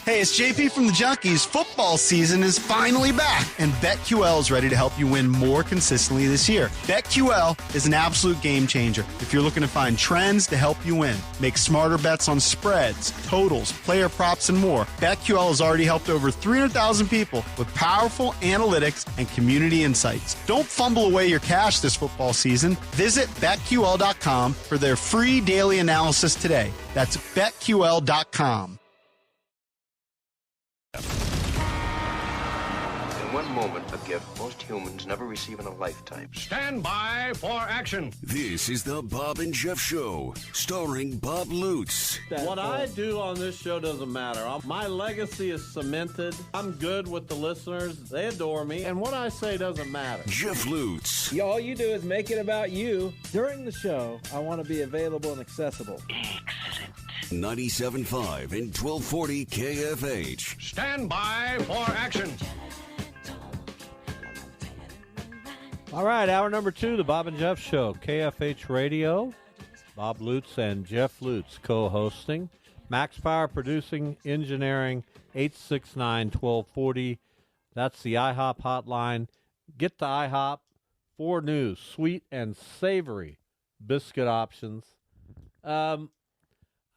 Hey, it's JP from the Junkies. Football season is finally back, and BetQL is ready to help you win more consistently this year. BetQL is an absolute game changer if you're looking to find trends to help you win. Make smarter bets on spreads, totals, player props, and more. BetQL has already helped over 300,000 people with powerful analytics and community insights. Don't fumble away your cash this football season. Visit BetQL.com for their free daily analysis today. That's BetQL.com. In one moment, a gift most humans never receive in a lifetime. Stand by for action. This is the Bob and Jeff Show, starring Bob Lutz. What I do on this show doesn't matter. My legacy is cemented. I'm good with the listeners. They adore me. And what I say doesn't matter. Jeff Lutz. All you do is make it about you. During the show, I want to be available and accessible. Excellent. 97.5 and 1240 KFH. Stand by for action. All right, hour number 2, the Bob and Jeff Show, KFH Radio. Bob Lutz and Jeff Lutz co-hosting. Max Power producing, engineering, 869-1240. That's the IHOP hotline. Get the IHOP for new sweet and savory biscuit options.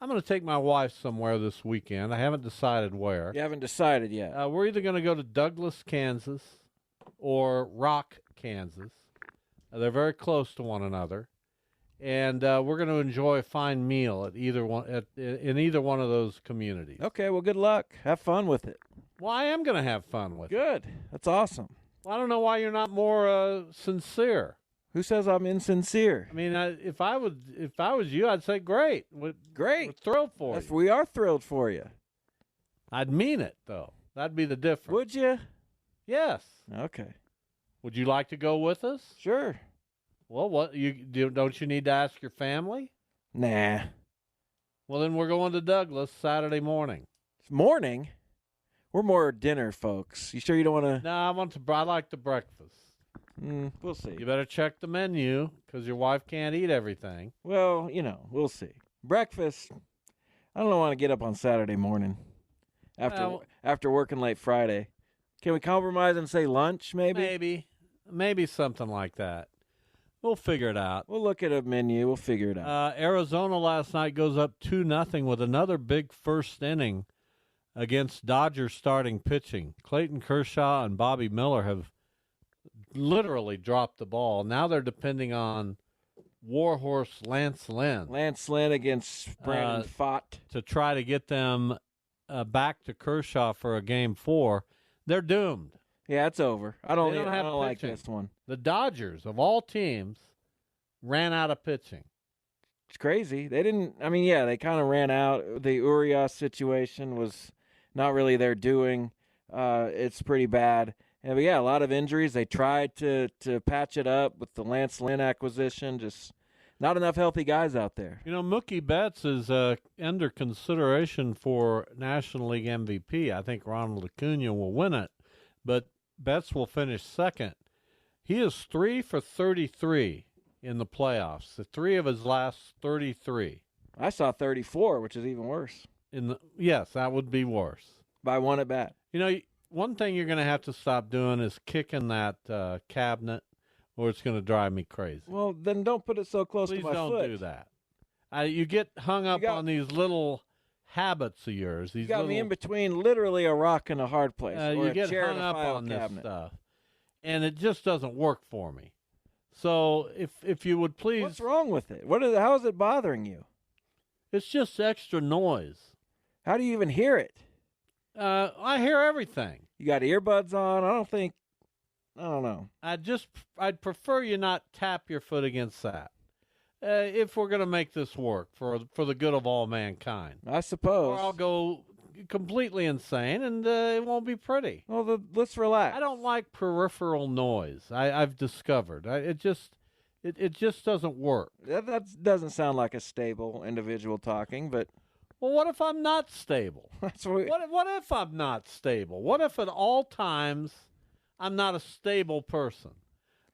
I'm going to take my wife somewhere this weekend. I haven't decided where. You haven't decided yet. We're either going to go to Douglas, Kansas, or Rock, Kansas. They're very close to one another, and we're going to enjoy a fine meal at either one in either one of those communities. Okay, well, good luck. Have fun with it. Well, I am going to have fun with it. Good. That's awesome. Well, I don't know why you're not more sincere. Who says I'm insincere? I mean, if I was you, I'd say great. Great. We're thrilled for you. We are thrilled for you. I'd mean it, though. That'd be the difference. Would you? Yes. Okay. Would you like to go with us? Sure. Well, don't you need to ask your family? Nah. Well, then we're going to Douglas Saturday morning. Morning? We're more dinner folks. You sure you don't want to? No, I like the breakfast. We'll see. You better check the menu because your wife can't eat everything. Well, we'll see. Breakfast, I don't want to get up on Saturday morning after working late Friday. Can we compromise and say lunch, maybe? Maybe something like that. We'll figure it out. We'll look at a menu. We'll figure it out. Arizona last night goes up 2-0 with another big first inning against Dodgers starting pitching. Clayton Kershaw and Bobby Miller have literally dropped the ball. Now they're depending on Warhorse Lance Lynn. Lance Lynn against Brandon Pfaadt. To try to get them back to Kershaw for a Game 4. They're doomed. Yeah, it's over. I don't like pitching. this one. The Dodgers, of all teams, ran out of pitching. It's crazy. They didn't – they kind of ran out. The Urias situation was not really their doing. It's pretty bad. But a lot of injuries. They tried to patch it up with the Lance Lynn acquisition. Just not enough healthy guys out there. Mookie Betts is under consideration for National League MVP. I think Ronald Acuna will win it, but Betts will finish second. He is 3 for 33 in the playoffs. The 3 of his last 33. I saw 34, which is even worse. Yes, that would be worse. By one at bat. One thing you're going to have to stop doing is kicking that cabinet, or it's going to drive me crazy. Well, then don't put it so close to my foot. Please don't do that. You get hung up on these little habits of yours. You got me in between literally a rock and a hard place. You get hung up on this stuff, and it just doesn't work for me. So if you would please. What's wrong with it? How is it bothering you? It's just extra noise. How do you even hear it? I hear everything. You got earbuds on? I don't know. I'd prefer you not tap your foot against that. If we're going to make this work for the good of all mankind. I suppose. Or I'll go completely insane, and it won't be pretty. Well, let's relax. I don't like peripheral noise. I've discovered. It just doesn't work. That doesn't sound like a stable individual talking, but... Well, what if I'm not stable? What if I'm not stable? What if at all times I'm not a stable person?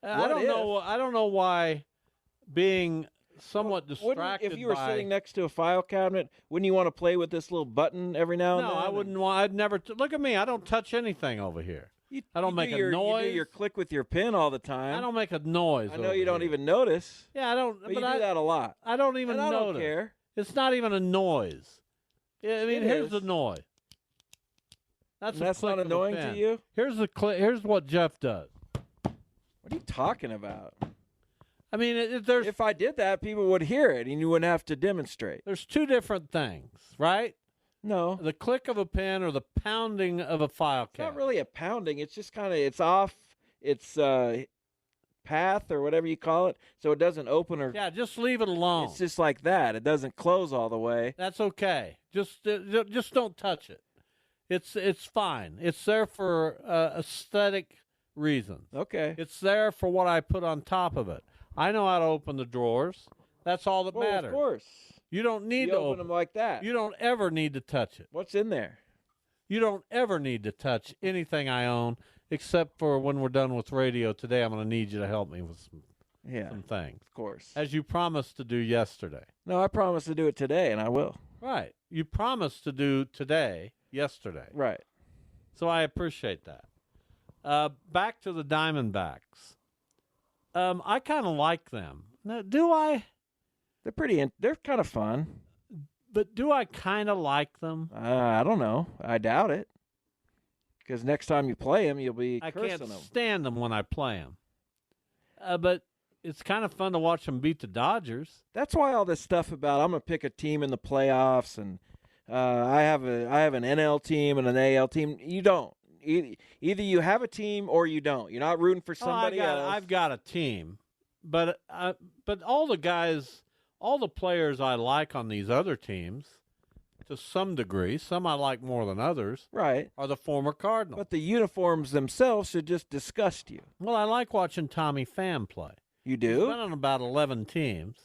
I don't know why being somewhat distracted If you were by. sitting next to a file cabinet, wouldn't you want to play with this little button every now and No, then? I wouldn't want. I'd never. Look at me. I don't touch anything over here. I don't make a noise. You do your click with your pen all the time. I don't make a noise. I know over you don't here. even notice. Yeah, I don't. But you do that a lot. I don't even And I notice. don't care. It's not even a noise. Yeah, I mean, It here's is. the noise. That's And that's click not of a annoying pen. to you? Here's the Here's what Jeff does. What are you talking about? I mean, there's If I did that, people would hear it, and you wouldn't have to demonstrate. there's two different things, right? No, The click of a pen or the pounding of a file it's not cabinet. really a pounding. It's just kind of it's off its path or whatever you call it, so it doesn't open or. Yeah, just leave it alone. It's just like that. It doesn't close all the way. That's okay. Just don't touch it. It's fine. It's there for aesthetic reasons. Okay. It's there for what I put on top of it. I know how to open the drawers. That's all that Well, matters. of course. You don't need You to open them like that. You don't ever need to touch it. What's in there? You don't ever need to touch anything I own, except for when we're done with radio today. I'm going to need you to help me with some Yeah, things, of course. as you promised to do yesterday. No, I promise to do it today, and I will. Right. You promised to do today, yesterday. Right. So I appreciate that. Back to the Diamondbacks. I kind of like them. Now, do I? They're they're kind of fun. But do I kind of like them? I don't know. I doubt it. Because next time you play them, you'll be I cursing can't them. stand them when I play them. But it's kind of fun to watch them beat the Dodgers. That's why all this stuff about I'm gonna pick a team in the playoffs, and I have an NL team and an AL team. You don't. Either you have a team or you don't. You're not rooting for somebody else. I've got a team, but all the guys, all the players I like on these other teams, to some degree, some I like more than others, Right. are the former Cardinals. But the uniforms themselves should just disgust you. Well, I like watching Tommy Pham play. You He's do? been on about 11 teams,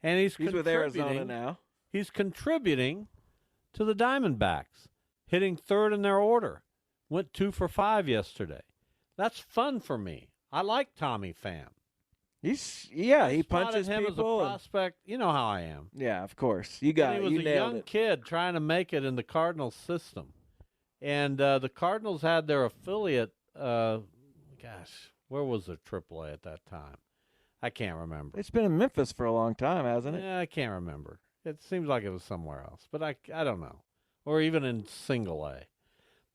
and he's He's with Arizona now. He's contributing to the Diamondbacks, hitting third in their order. Went 2 for 5 yesterday. That's fun for me. I like Tommy Pham. He Spotted punches him as a people. prospect. You know how I am. Yeah, of course. You And got he it. was You a nailed young it. kid trying to make it in the Cardinals system. And the Cardinals had their affiliate, where was their AAA at that time? I can't remember. It's been in Memphis for a long time, hasn't it? Yeah, I can't remember. It seems like it was somewhere else, but I don't know. Or even in single A.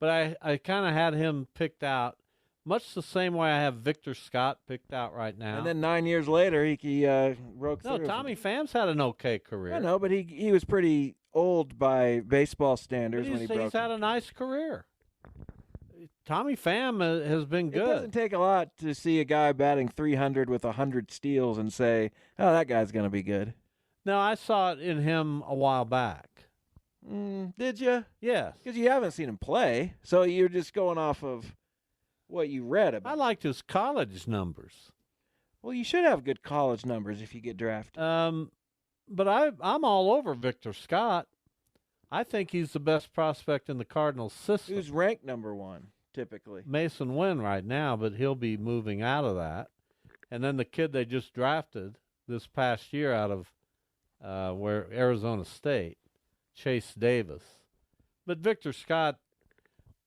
But I kind of had him picked out much the same way I have Victor Scott picked out right now. And then 9 years later, he broke no, through. Tommy Pham's had an okay career. I know, but he was pretty old by baseball But standards when he broke. he's had a nice career. Tommy Pham has been It good. doesn't take a lot to see a guy batting 300 with 100 steals and say, "Oh, that guy's going to be good." No, I saw it in him a while back. Did you? Yes. Because you haven't seen him play, so you're just going off of what you read about. I liked his college numbers. Well, you should have good college numbers if you get drafted. But I'm all over Victor Scott. I think he's the best prospect in the Cardinals system. Who's ranked number one, typically? Mason Wynn right now, but he'll be moving out of that. And then the kid they just drafted this past year out of where Arizona State, Chase Davis. But Victor Scott,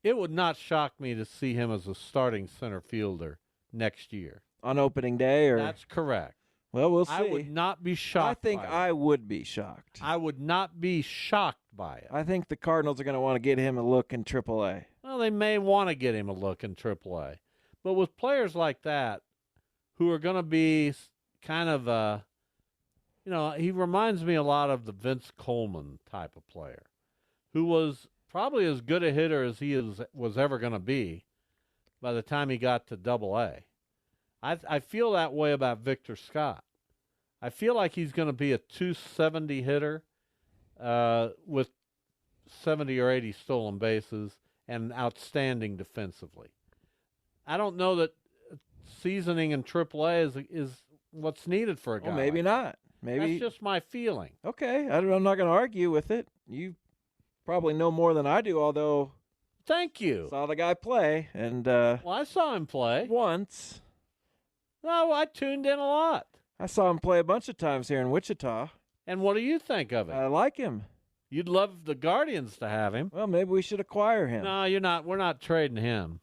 it would not shock me to see him as a starting center fielder next year. On opening day, or That's correct. well, we'll see. I would not be shocked. I think by it. I would be shocked. I would not be shocked by it. I think the Cardinals are going to want to get him a look in AAA. Well, they may want to get him a look in AAA. But with players like that who are going to be kind of, he reminds me a lot of the Vince Coleman type of player who was probably as good a hitter as he was ever going to be by the time he got to AA. I feel that way about Victor Scott. I feel like he's going to be a 270 hitter with 70 or 80 stolen bases and outstanding defensively. I don't know that seasoning in AAA is what's needed for a guy. Well, maybe like not. that. Maybe. That's just my feeling. Okay, I'm not going to argue with it. You probably know more than I do, although Thank you. saw the guy play, and Well, I saw him play. once. No, I tuned in a lot. I saw him play a bunch of times here in Wichita. And what do you think of it? I like him. You'd love the Guardians to have him. Well, maybe we should acquire him. No, you're not. We're not trading him.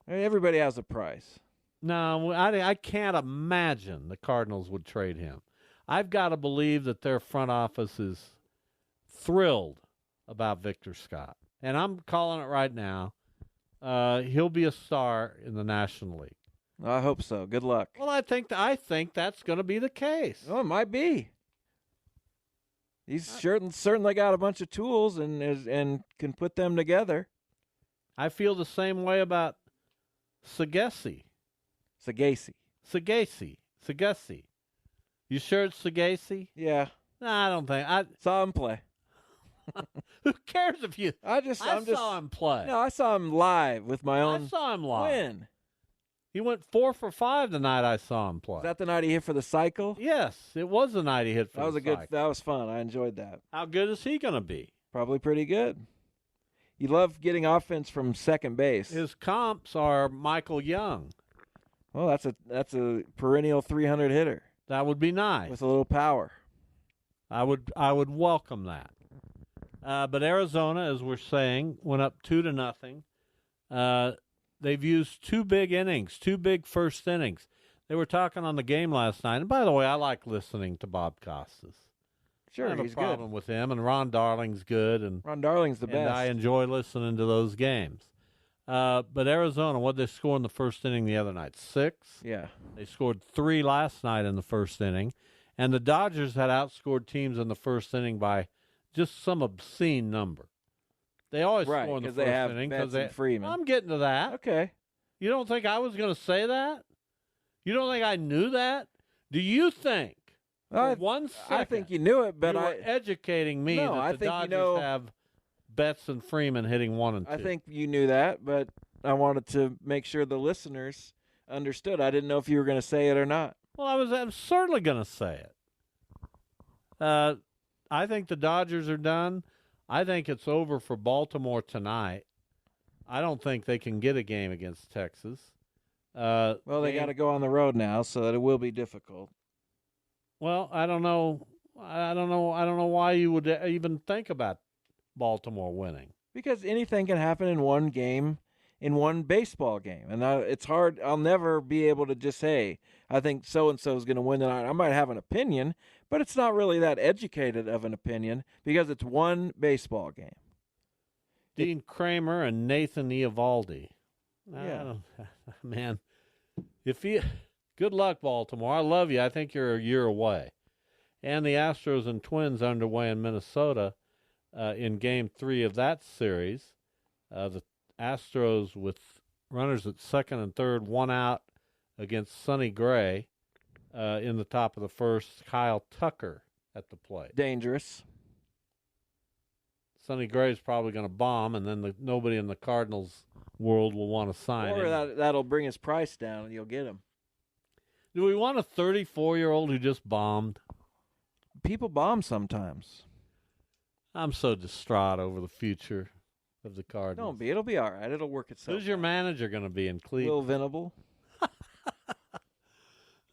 Everybody has a price. No, I can't imagine the Cardinals would trade him. I've got to believe that their front office is thrilled about Victor Scott. And I'm calling it right now. He'll be a star in the National League. I hope so. Good luck. Well, I think that's going to be the case. Well, it might be. He's certainly got a bunch of tools and can put them together. I feel the same way about Sagasi. Sagasi. You sure it's Sagasi? Yeah. No, I don't think. Saw him play. Who cares if you? I saw him play. No, I saw him live with my own. I saw him live. When? He went 4 for 5 the night I saw him play. Was that the night he hit for the cycle? Yes, it was the night he hit for the cycle. That was fun. I enjoyed that. How good is he going to be? Probably pretty good. You love getting offense from second base. His comps are Michael Young. Well, that's a perennial 300 hitter. That would be nice. With a little power. I would welcome that. But Arizona, as we're saying, went up 2-0. They've used 2 big innings, 2 big first innings. They were talking on the game last night. And by the way, I like listening to Bob Costas. Sure, I have he's a problem good with him, and Ron Darling's good, and Ron Darling's the best. And I enjoy listening to those games. But Arizona, what did they score in the first inning the other night? 6. Yeah, they scored 3 last night in the first inning, and the Dodgers had outscored teams in the first inning by just some obscene number. They always score in the first inning because they have Freeman. I'm getting to that. Okay. You don't think I was going to say that? You don't think I knew that? Do you think? For 1 second, I think you knew it, but you were educating me that the Dodgers have Betts and Freeman hitting 1 and 2. I think you knew that, but I wanted to make sure the listeners understood. I didn't know if you were going to say it or not. Well, I'm certainly going to say it. I think the Dodgers are done. I think it's over for Baltimore tonight. I don't think they can get a game against Texas. Well, they got to go on the road now, so it will be difficult. Well, I don't know why you would even think about Baltimore winning. Because anything can happen in one game, in one baseball game. And it's hard. I'll never be able to just say, I think so-and-so is going to win tonight. I might have an opinion, but it's not really that educated of an opinion because it's one baseball game. Dean Kramer and Nathan Eovaldi. Yeah. Man, good luck, Baltimore. I love you. I think you're a year away. And the Astros and Twins underway in Minnesota in Game 3 of that series. The Astros with runners at second and third, 1 out against Sonny Gray in the top of the first. Kyle Tucker at the plate. Dangerous. Sonny Gray's probably going to bomb, and then nobody in the Cardinals world will want to sign him. Or that'll bring his price down, and you'll get him. Do we want a 34-year-old who just bombed? People bomb sometimes. I'm so distraught over the future of the Cardinals. Don't be. It'll be all right. It'll work itself. Who's your manager going to be in Cleveland? Will Venable.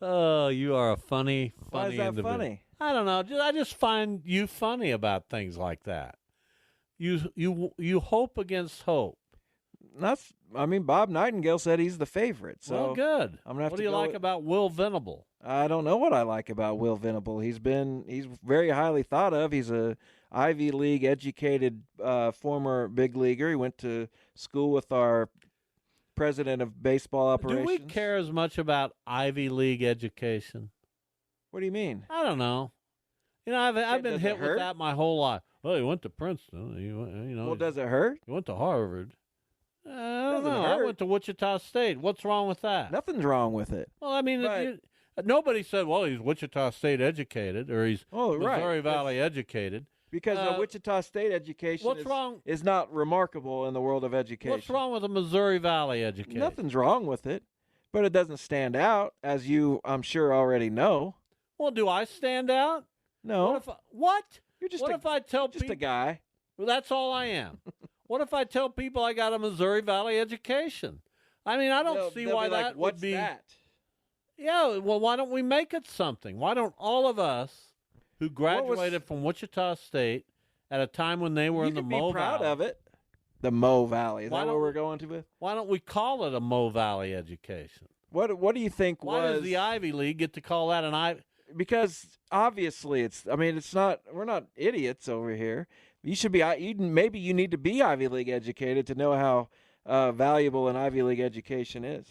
Oh, you are a funny Why is that individual. funny? I don't know. I just find you funny about things like that. You hope against hope. Bob Nightingale said he's the favorite. So well, good. I'm gonna have what to do you like about Will Venable? I don't know what I like about Will Venable. He's very highly thought of. He's a Ivy League educated former big leaguer. He went to school with our president of baseball operations. Do we care as much about Ivy League education? What do you mean? I don't know. You know, I've been hit with that my whole life. Well, he went to Princeton. Well, does it hurt? He went to Harvard. I don't know. Hurt. I went to Wichita State. What's wrong with that? Nothing's wrong with it. Well, I mean, nobody said, well, he's Wichita State educated or he's Missouri Valley educated. Because Wichita State education is not remarkable in the world of education. What's wrong with a Missouri Valley education? Nothing's wrong with it, but it doesn't stand out, as you, I'm sure, already know. Well, do I stand out? No. What? You're just if I tell just a guy? Well, that's all I am. What if I tell people I got a Missouri Valley education? I mean, I don't see why that would be. What's that? Yeah, well, why don't we make it something? Why don't all of us who graduated from Wichita State at a time when they were in the Mo Valley. You can be proud of it. The Mo Valley. Is Why that don't what we're we- going to with? Why don't we call it a Mo Valley education? What do you think Why does the Ivy League get to call that an Ivy? Because obviously it's not, we're not idiots over here. You should be, maybe you need to be Ivy League educated to know how valuable an Ivy League education is.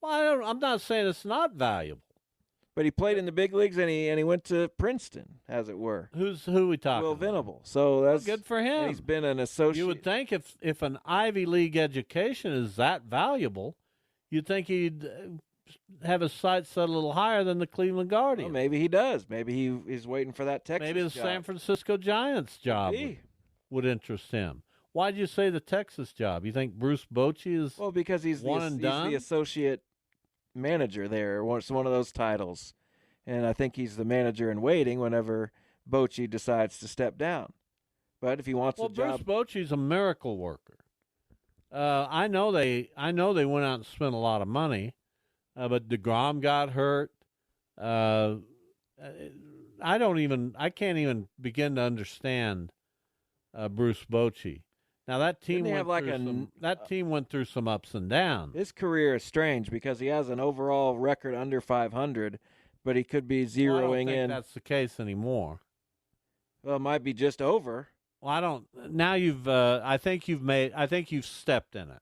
Well, I'm not saying it's not valuable. But he played in the big leagues and he went to Princeton, as it were. Who we talking Will about? Venable. So that's good for him. and he's been an associate. You would think if an Ivy League education is that valuable, you'd think he'd have his sights set a little higher than the Cleveland Guardians. Well, maybe he does. Maybe he's waiting for that Texas Maybe the job. San Francisco Giants job would interest him. Why'd you say the Texas job? You think Bruce Bochy is because he's one he's the associate manager there. It's one of those titles. And I think he's the manager in waiting whenever Bochy decides to step down. But if he wants a job, Bruce Bochy's a miracle worker. I know they went out and spent a lot of money, but DeGrom got hurt. I can't even begin to understand Bruce Bochy. Now that team went through some ups and downs. his career is strange because he has an overall record under 500, but he could be zeroing I don't think in. that's the case anymore. Well, it might be just over. Well, I don't. Now I think you've stepped in it.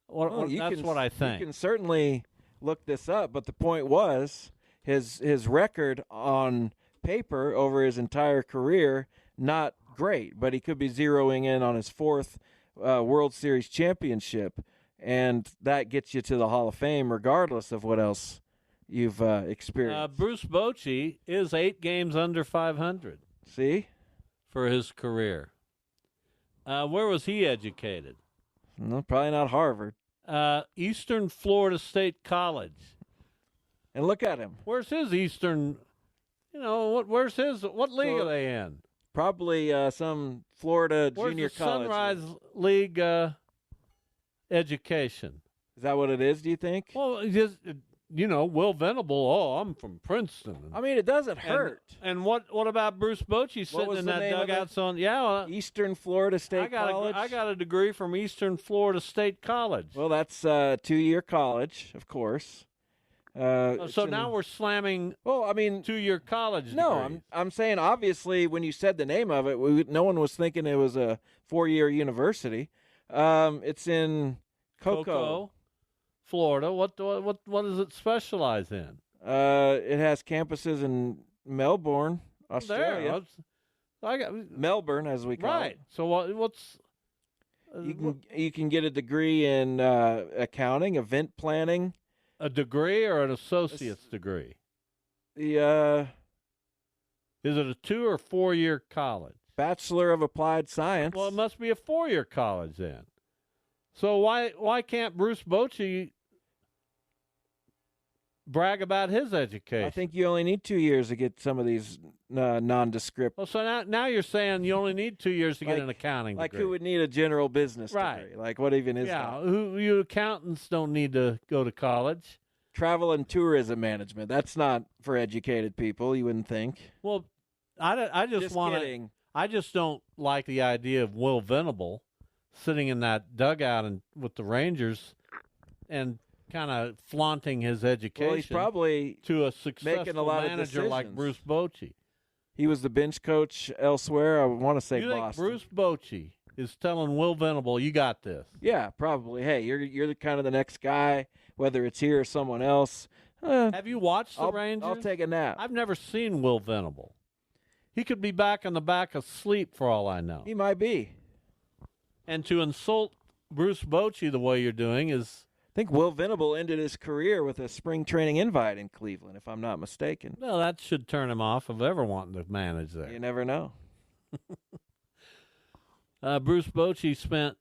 That's what I think. You can certainly look this up, but the point was his record on paper over his entire career not great, but he could be zeroing in on his fourth World Series championship, and that gets you to the Hall of Fame regardless of what else you've experienced. Bruce Bochy is 8 games under 500. See? For his career. Where was he educated? No, probably not Harvard. Eastern Florida State College. And look at him. Where's his Eastern? What league are they in? Probably some Florida junior college. Sunrise League education. Is that what it is, do you think? Well, Will Venable, I'm from Princeton. I mean, it doesn't hurt. And what about Bruce Bochy sitting in that dugout on? Yeah, Eastern Florida State College. I got a degree from Eastern Florida State College. Well, that's a 2-year college, of course. So now we're slamming. Well, I mean, 2-year college. No, degrees. I'm saying obviously when you said the name of it, no one was thinking it was a 4-year university. It's in Cocoa, Florida. What does it specialize in? It has campuses in Melbourne, Australia. Melbourne, as we call it. Right. So what's you can get a degree in accounting, event planning. A degree or an associate's degree? The is it a 2 or 4-year college? Bachelor of Applied Science. Well, it must be a 4-year college then. So why can't Bruce Bochy brag about his education? I think you only need 2 years to get some of these nondescript. Well, so now you're saying you only need 2 years to get an accounting like degree. Who would need a general business Right. degree? Like what even is Yeah, that? you accountants don't need to go to college. Travel and tourism management. That's not for educated people, you wouldn't think. Well, I just want kidding. I just don't like the idea of Will Venable sitting in that dugout and with the Rangers and kind of flaunting his education. Well, he's probably to a successful making a lot manager of like decisions. Bruce Bochy. He was the bench coach elsewhere. I want to say You Boston. think Bruce Bochy is telling Will Venable, "You got this"? Yeah, probably. Hey, you're the kind of the next guy, whether it's here or someone else. Have you watched the Rangers? I'll take a nap. I've never seen Will Venable. He could be back on the back asleep for all I know. He might be. And to insult Bruce Bochy the way you're doing is... I think Will Venable ended his career with a spring training invite in Cleveland, if I'm not mistaken. Well, that should turn him off of ever wanting to manage there. You never know. Bruce Bochy spent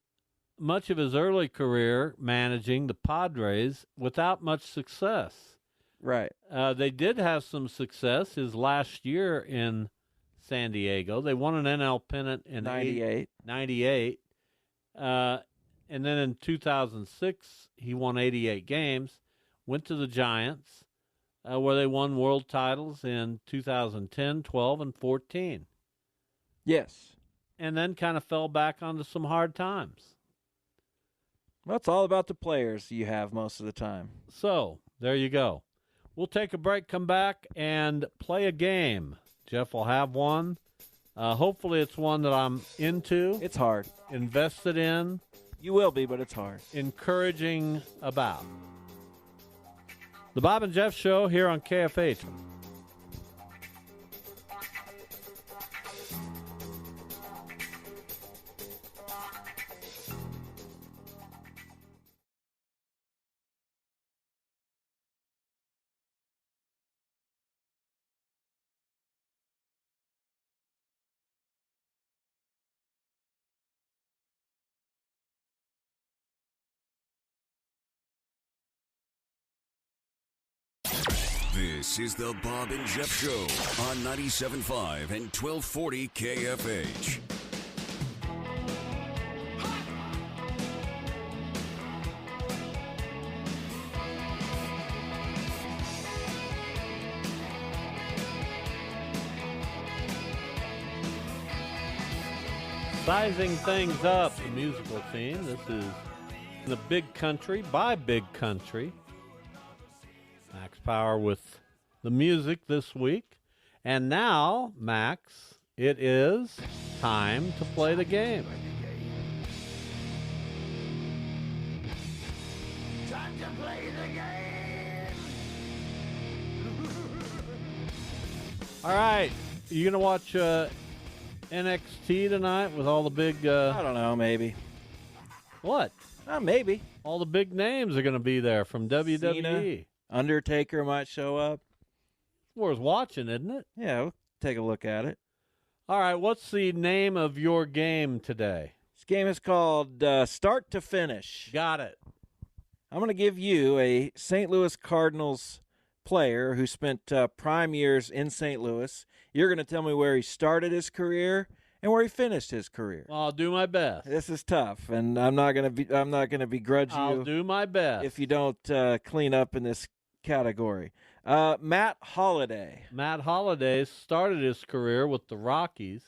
much of his early career managing the Padres without much success. Right. They did have some success his last year in San Diego. They won an NL pennant in 98. And then in 2006, he won 88 games. went to the Giants, where they won world titles in 2010, 12, and 14. Yes. And then kind of fell back onto some hard times. Well, it's all about the players you have most of the time. So, there you go. We'll take a break, come back, and play a game. Jeff will have one. Hopefully it's one that I'm into. It's hard. Invested in. You will be, but it's hard. Encouraging about. The Bob and Jeff Show here on KFH. This is the Bob and Jeff Show on 97.5 and 1240 KFH. Sizing things up, the musical theme. This is the Big Country by Big Country. Max Power with the music this week. And now, Max, it is time to play the game. Time to play the game. All right. You going to watch NXT tonight with all the big... I don't know, maybe. What? Maybe. All the big names are going to be there from WWE. Cena. Undertaker might show up. Worth watching, isn't it? Yeah, we'll take a look at it. All right, what's the name of your game today? This game is called Start to Finish. Got it. I'm going to give you a St. Louis Cardinals player who spent prime years in St. Louis. You're going to tell me where he started his career and where he finished his career. Well, I'll do my best. This is tough, and I'm not going to begrudge you. I'll do my best. If you don't clean up in this category. Matt Holliday. Matt Holliday started his career with the Rockies,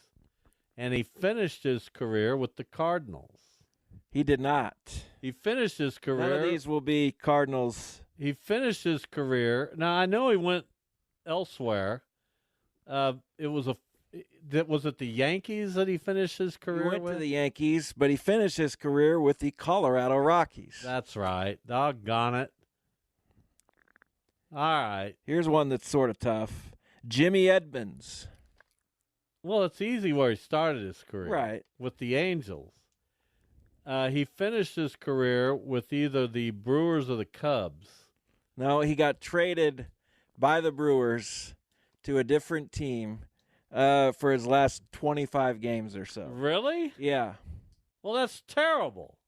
and he finished his career with the Cardinals. He did not. He finished his career. None of these will be Cardinals. He finished his career. Now, I know he went elsewhere. Was it the Yankees that he finished his career He went with? to the Yankees, but he finished his career with the Colorado Rockies. That's right. Doggone it. All right. Here's one that's sort of tough. Jimmy Edmonds. Well, it's easy where he started his career. Right. With the Angels. He finished his career with either the Brewers or the Cubs. No, he got traded by the Brewers to a different team for his last 25 games or so. Really? Yeah. Well, that's terrible.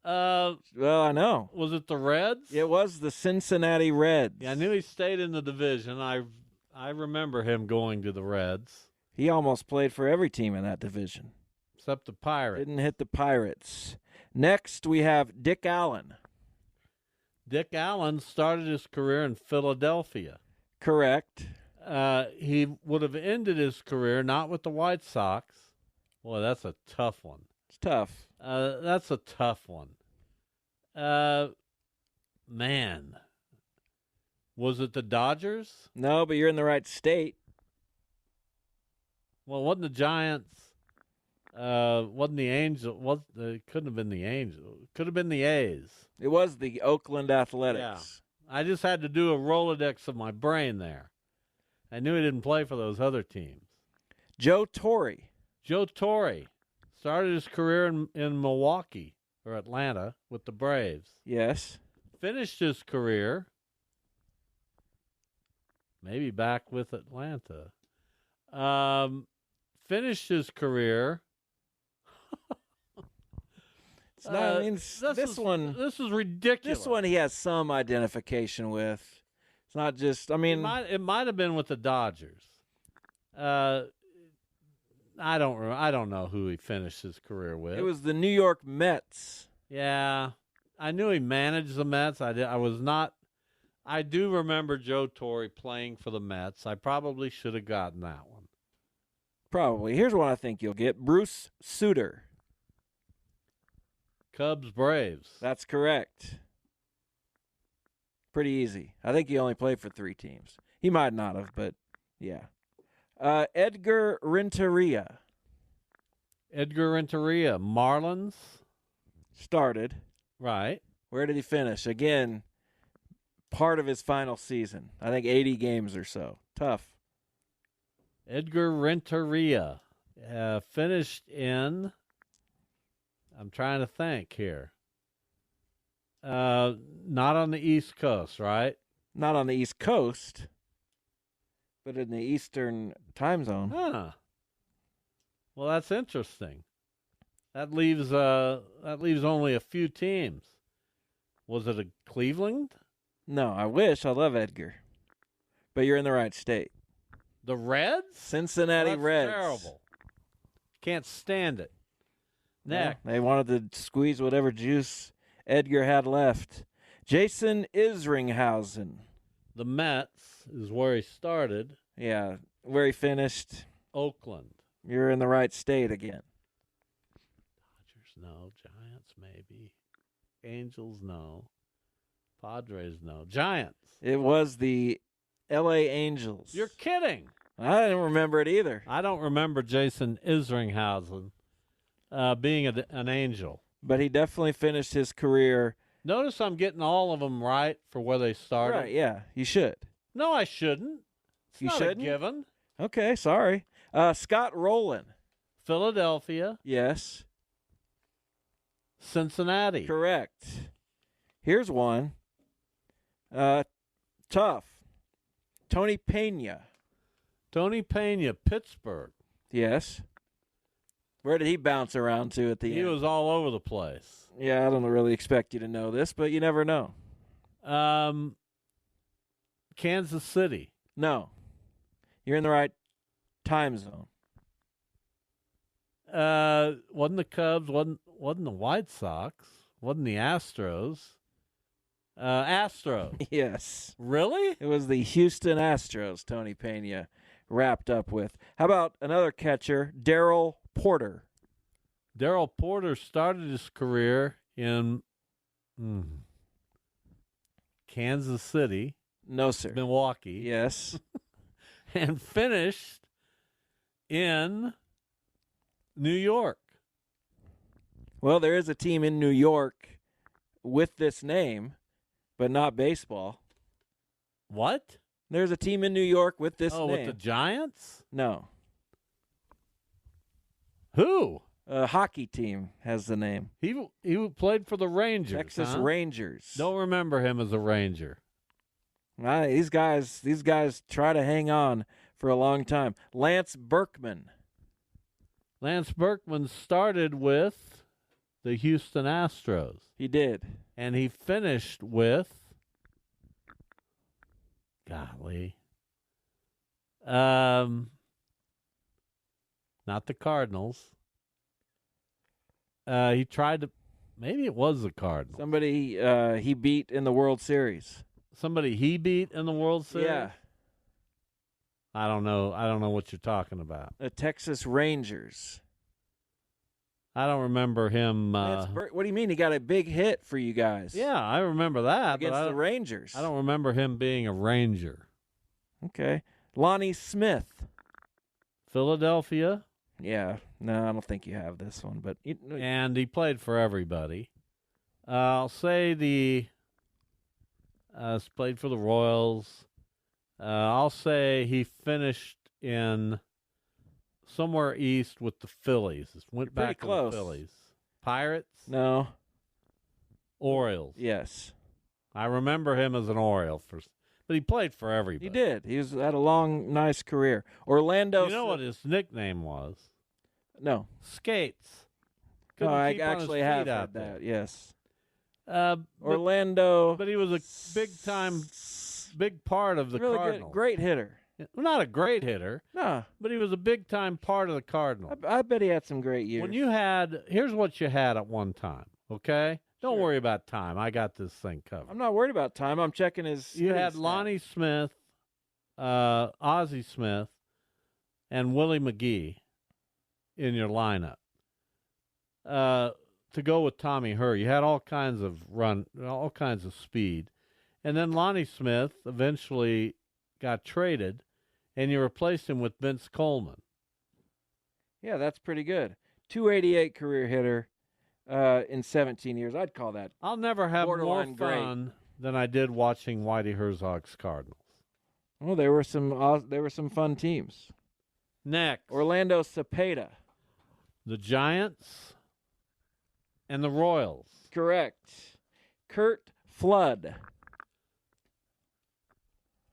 Well, I know. Was it the Reds? It was the Cincinnati Reds. Yeah, I knew he stayed in the division. I remember him going to the Reds. He almost played for every team in that division. Except the Pirates. Didn't hit the Pirates. Next, we have Dick Allen. Dick Allen started his career in Philadelphia. Correct. He would have ended his career not with the White Sox. Boy, that's a tough one. It's tough. That's a tough one. Man. Was it the Dodgers? No, but you're in the right state. Well, wasn't the Giants, wasn't the Angels, it couldn't have been the Angels. Could have been the A's. It was the Oakland Athletics. Yeah. I just had to do a Rolodex of my brain there. I knew he didn't play for those other teams. Joe Torre. Joe Torre started his career in Milwaukee or Atlanta with the Braves. Yes. Finished his career maybe back with Atlanta. Finished his career. It's not, I mean, this one. This is ridiculous. This one he has some identification with. It's not just. I mean, it might have been with the Dodgers. I don't know who he finished his career with. It was the New York Mets. Yeah, I knew he managed the Mets. I do remember Joe Torre playing for the Mets. I probably should have gotten that one. Probably. Here's one I think you'll get. Bruce Sutter. Cubs, Braves. That's correct. Pretty easy. I think he only played for 3 teams. He might not have, but yeah. Edgar Renteria. Edgar Renteria, Marlins. Started. Right. Where did he finish? Again, part of his final season. I think 80 games or so. Tough. Edgar Renteria finished in, I'm trying to think here. Not on the East Coast, right? Not on the East Coast, but in the Eastern time zone. Huh. Well, that's interesting. That leaves only a few teams. Was it a Cleveland? No, I wish. I love Edgar. But you're in the right state. The Reds? Cincinnati That's Reds. terrible. Can't stand it. Next. Well, they wanted to squeeze whatever juice Edgar had left. Jason Isringhausen. The Mets is where he started. Yeah, where he finished. Oakland. You're in the right state again. Dodgers, no. Giants, maybe. Angels, no. Padres, no. Giants. It was the L.A. Angels. You're kidding. I didn't remember it either. I don't remember Jason Isringhausen being an Angel. But he definitely finished his career. Notice I'm getting all of them right for where they started. Right, yeah, you should. No, I shouldn't. It's You not shouldn't? a given. Okay, sorry. Scott Rowland. Philadelphia, Yes, Cincinnati. correct. Here's one. Tough. Tony Pena. Tony Pena, Pittsburgh. Yes. Where did he bounce around to at the He end? was all over the place. Yeah, I don't really expect you to know this, but you never know. Kansas City. No. You're in the right time zone. Wasn't the Cubs, wasn't the White Sox, wasn't the Astros. Astros. Yes. Really? It was the Houston Astros Tony Pena wrapped up with. How about another catcher, Darryl Porter? Darryl Porter started his career in Kansas City, No, sir. Milwaukee, Yes. and finished in New York. Well, there is a team in New York with this name, but not baseball. What? There's a team in New York with this Oh, name. with the Giants? No. Who? A hockey team has the name. He played for the Rangers. Texas huh? Rangers. Don't remember him as a Ranger. These guys try to hang on for a long time. Lance Berkman. Lance Berkman started with the Houston Astros, He did. and he finished with, golly, not the Cardinals. He tried to, maybe it was the Cardinals. Somebody he beat in the World Series. Somebody he beat in the World Series? Yeah. I don't know. I don't know what you're talking about. The Texas Rangers. I don't remember him. What do you mean? He got a big hit for you guys. Yeah, I remember that. but Against the Rangers. I don't remember him being a Ranger. Okay. Lonnie Smith. Philadelphia, Yeah. No, I don't think you have this one, but and he played for everybody. I'll say played for the Royals. I'll say he finished in somewhere east with the Phillies. Went Pretty back close. to the Phillies. Pirates? no. Orioles. Yes. I remember him as an Oriole, but he played for everybody. He did. He had a long, nice career. Orlando. You know what his nickname was? No. Skates. No, Couldn't I keep on his actually feet have out heard there. that. Yes. But Orlando. he was a big part of the really Cardinals. good, great hitter. Well, not a great hitter, No, but he was a big-time part of the Cardinals. I bet he had some great years. Here's what you had at one time, okay? Don't Sure. worry about time. I got this thing covered. I'm not worried about time. I'm checking his. You hitting had stats. Lonnie Smith, Ozzie Smith, and Willie McGee in your lineup. To go with Tommy Herr, you had all kinds of speed. And then Lonnie Smith eventually got traded, and you replaced him with Vince Coleman. Yeah, that's pretty good. 288 career hitter in 17 years. I'd call that. I'll never have more Borderline great. fun than I did watching Whitey Herzog's Cardinals. Well, there were some fun teams. Next, Orlando Cepeda. the Giants and the Royals. Correct. Kurt Flood.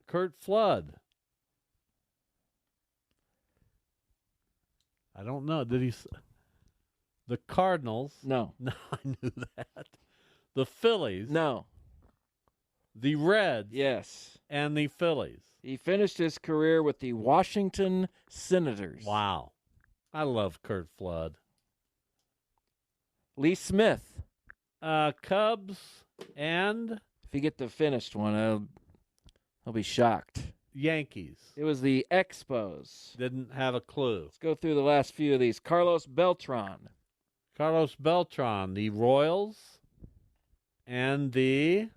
Kurt Flood. I don't know. Did he? The Cardinals. No. No, I knew that. The Phillies. No. The Reds. Yes. And the Phillies. He finished his career with the Washington Senators. Wow. I love Kurt Flood. Lee Smith. Cubs and If you get the finished one, I'll be shocked. Yankees. It was the Expos. Didn't have a clue. Let's go through the last few of these. Carlos Beltran. Carlos Beltran, the Royals, and the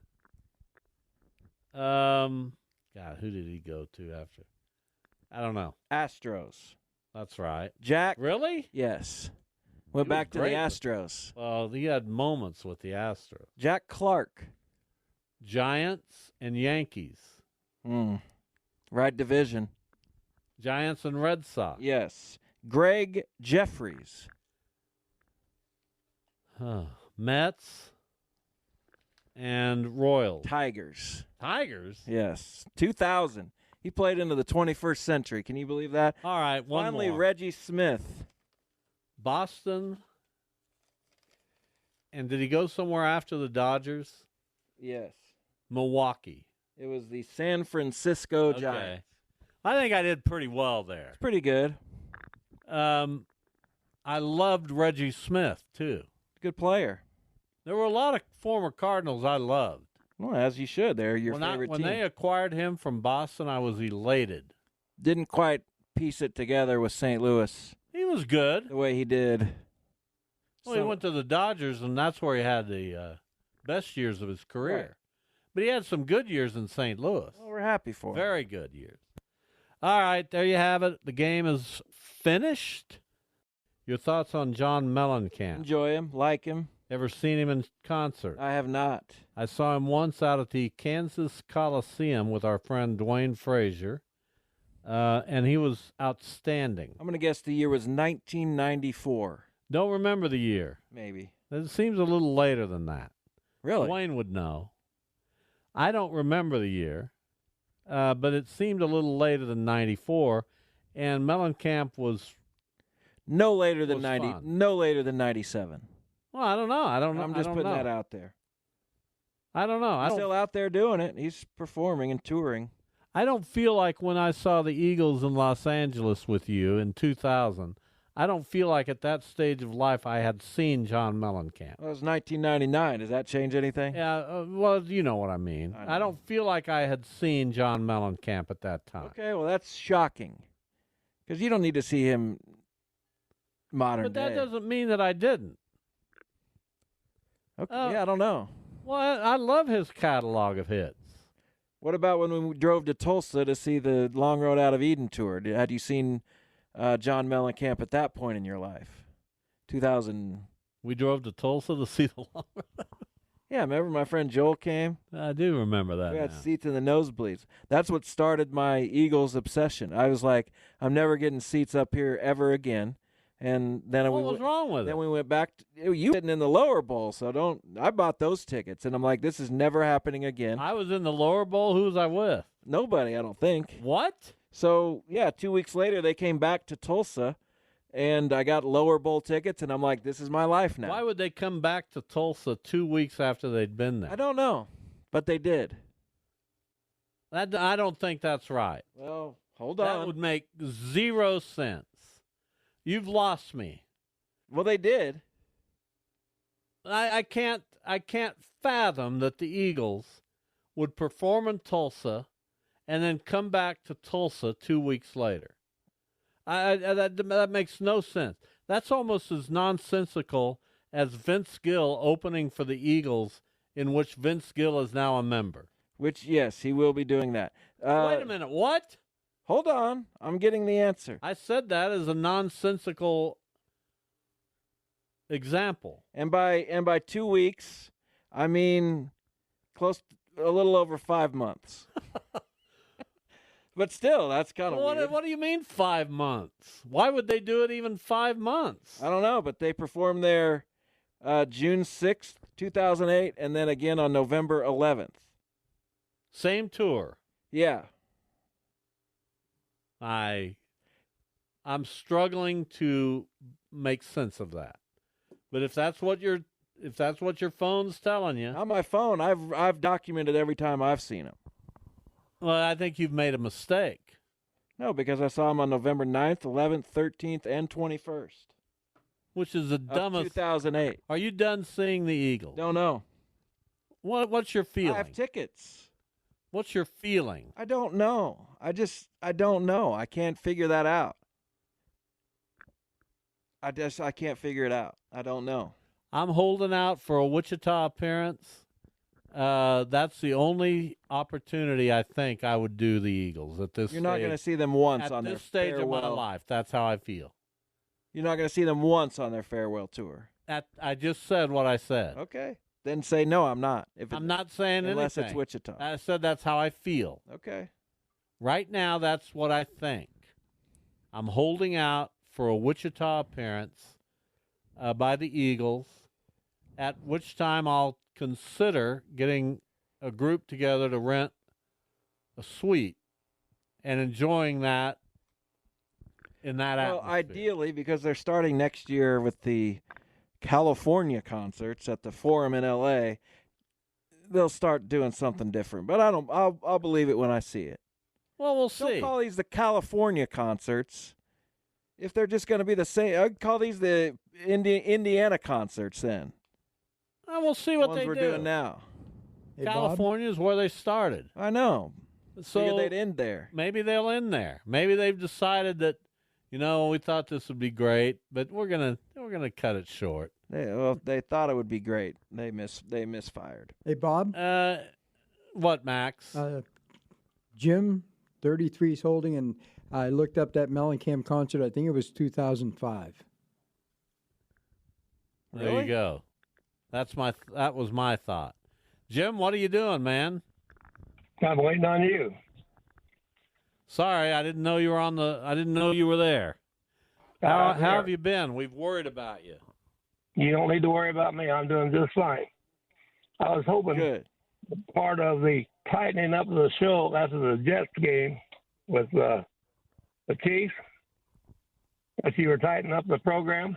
God, who did he go to after? I don't know. Astros. That's right. Jack. Really? Yes. Went He was back to the great with- Astros. Well, he had moments with the Astros. Jack Clark. Giants and Yankees. Right division. Giants and Red Sox. Yes. Greg Jeffries. Mets and Royals. Tigers. Tigers? Yes. 2000. He played into the 21st century. Can you believe that? All right, one Finally, more. Reggie Smith. Boston. And did he go somewhere after the Dodgers? Yes. Milwaukee. It was the San Francisco Giants. I think I did pretty well there. Pretty good. I loved Reggie Smith, too. Good player. There were a lot of former Cardinals I loved. Well, as you should. They're your when favorite when team. they acquired him from Boston, I was elated. Didn't quite piece it together with St. Louis He was good. the way he did. Well, he went to the Dodgers, and that's where he had the best years of his career. Right. But he had some good years in St. Louis. Well, we're happy for him. Very good years. All right, there you have it. The game is finished. Your thoughts on John Mellencamp? Enjoy him. Like him. Ever seen him in concert? I have not. I saw him once out at the Kansas Coliseum with our friend Dwayne Frazier, and he was outstanding. I'm going to guess the year was 1994. Don't remember the year. Maybe. It seems a little later than that. Really? Dwayne would know. I don't remember the year, but it seemed a little later than 94, and Mellencamp was, No later than Was 90. fun. No later than 97. well, I don't know. I'm just I don't putting know. that out there. I don't know. He's still out there doing it. He's performing and touring. I don't feel like when I saw the Eagles in Los Angeles with you in 2000, I don't feel like at that stage of life I had seen John Mellencamp. Well, it was 1999. Does that change anything? Yeah, well, you know what I mean. I know. I don't feel like I had seen John Mellencamp at that time. Okay, well, that's shocking. Because you don't need to see him modern But that day. doesn't mean that I didn't. Okay, yeah, I don't know. Well, I love his catalog of hits. What about when we drove to Tulsa to see the Long Road Out of Eden tour? Had you seen John Mellencamp at that point in your life? 2000. We drove to Tulsa to see the long. Yeah, remember my friend Joel came? I do remember that We had now. seats in the nosebleeds. That's what started my Eagles obsession. I was like, I'm never getting seats up here ever again. And then What was wrong with then it? we went back. You sitting in the lower bowl, so don't. I bought those tickets, and I'm like, this is never happening again. I was in the lower bowl. Who was I with? Nobody, I don't think. What? So yeah, 2 weeks later they came back to Tulsa, and I got lower bowl tickets, and I'm like, this is my life now. Why would they come back to Tulsa 2 weeks after they'd been there? I don't know, but they did. I don't think that's right. Well, hold That on. would make 0 sense. You've lost me. Well, they did. I can't I can't fathom that the Eagles would perform in Tulsa and then come back to Tulsa 2 weeks later. That makes no sense. That's almost as nonsensical as Vince Gill opening for the Eagles, in which Vince Gill is now a member. Which, yes, he will be doing that. Wait a minute, what? Hold on. I'm getting the answer. I said that as a nonsensical example. And by 2 weeks, I mean a little over 5 months. But still, that's kind of weird. What do you mean 5 months? Why would they do it even 5 months? I don't know, but they performed there June 6th, 2008, and then again on November 11th. Same tour. Yeah. I'm struggling to make sense of that. But if that's what your phone's telling you, On my phone, I've documented every time I've seen him. well, I think you've made a mistake. No, because I saw him on November 9th, 11th, 13th, and 21st. Which is the dumbest. 2008. Are you done seeing the Eagles? Don't know. What's your feeling? I have tickets. What's your feeling? I don't know. I don't know. I can't figure that out. I can't figure it out. I don't know. I'm holding out for a Wichita appearance. That's the only opportunity I think I would do the Eagles at this. You're not going to see them once at on their this stage farewell. of my life. That's how I feel. You're not going to see them once on their farewell tour. I just said what I said. Okay. Then say no. I'm not. I'm not saying unless anything. it's Wichita. I said that's how I feel. Okay. Right now, that's what I think. I'm holding out for a Wichita appearance by the Eagles, at which time I'll consider getting a group together to rent a suite and enjoying that in that atmosphere. Well, ideally, because they're starting next year with the California concerts at the Forum in L.A., they'll start doing something different. But I'll believe it when I see it. Well, we'll Don't see. call these the California concerts. If they're just going to be the same, I'd call these the Indiana concerts then. We'll see what the ones they we're do. doing now. Hey, Bob? California is where they started. I know. So Figured they'd end there. maybe they'll end there. Maybe they've decided that, we thought this would be great, but we're gonna cut it short. They thought it would be great. They misfired. Hey, Bob. What, Max? Jim, 33 is holding, and I looked up that Mellencamp concert. I think it was 2005. There you go. That was my thought. Jim, what are you doing, man? I'm waiting on you. Sorry, I didn't know you were there. How have you been? We've worried about you. You don't need to worry about me. I'm doing just fine. I was hoping Good. part of the tightening up of the show after the Jets game with the Chiefs, that you were tightening up the program.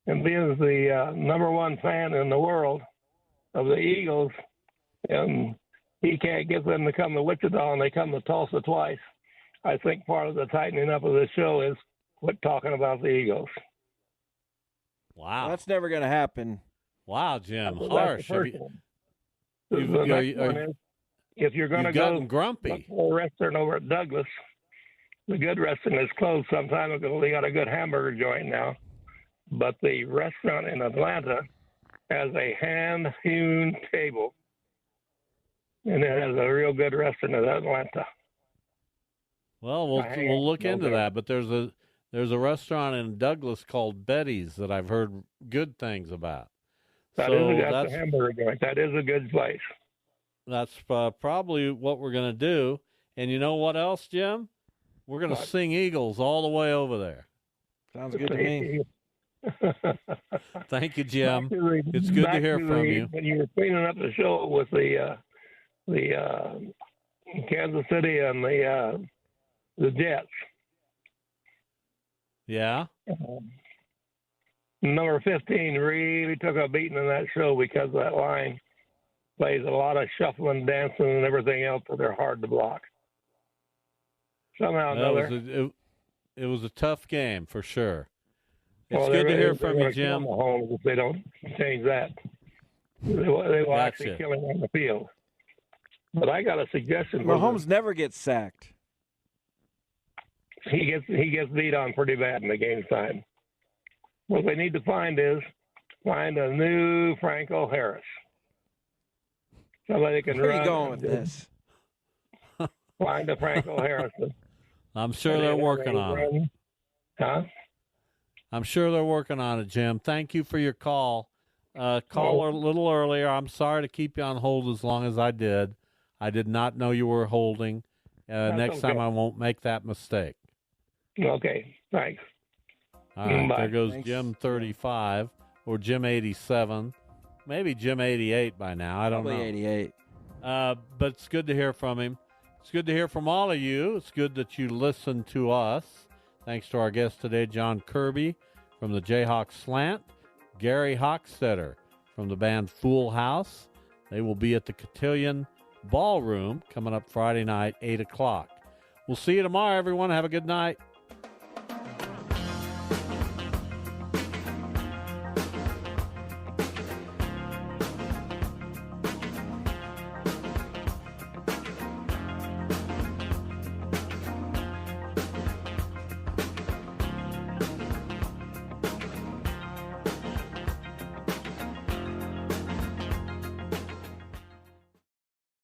And being the number one fan in the world of the Eagles, and he can't get them to come to Wichita, and they come to Tulsa twice. I think part of the tightening up of the show is quit talking about the Eagles. Wow. That's never going to happen. Wow, Jim. That's Harsh. the Have first you- one. you've- The are next you- one is, if you're going to You've go gotten grumpy. to a restaurant over at Douglas, the good restaurant is closed some time ago. They got a good hamburger joint now. But the restaurant in Atlanta has a hand-hewn table, and it has a real good restaurant in Atlanta. Well, we'll look into that. But there's a restaurant in Douglas called Betty's that I've heard good things about. That's a hamburger joint. That is a good place. That's probably what we're going to do. And you know what else, Jim? We're going to sing Eagles all the way over there. Sounds good to me. Thank you, Jim. Actually, It's good to back hear from you. When you were cleaning up the show with the Kansas City and the Jets. Yeah? Number 15 really took a beating in that show because that line plays a lot of shuffling, dancing, and everything else, so they're hard to block. Somehow or another. It was a tough game for sure. It's Well, good to hear they're from gonna you, Jim. kill Mahomes if they don't change that. They will Gotcha. actually kill him on the field. But I got a suggestion. For Mahomes never gets sacked. He gets beat on pretty bad in the game time. What they need to find is a new Franco Harris. Somebody can Where run. are you going with this? Find a Franco Harris. I'm sure they're working on it. Huh? I'm sure they're working on it, Jim. Thank you for your call. Call a little earlier. I'm sorry to keep you on hold as long as I did. I did not know you were holding. Next time I won't make that mistake. Okay, thanks. All right, Bye. there goes Thanks. Jim 35 or Jim 87. Maybe Jim 88 by now. I don't know. Probably 88. But it's good to hear from him. It's good to hear from all of you. It's good that you listen to us. Thanks to our guest today, John Kirby from the Jayhawk Slant, Gary Hochstetter from the band Fool House. They will be at the Cotillion Ballroom coming up Friday night, 8 o'clock. We'll see you tomorrow, everyone. Have a good night.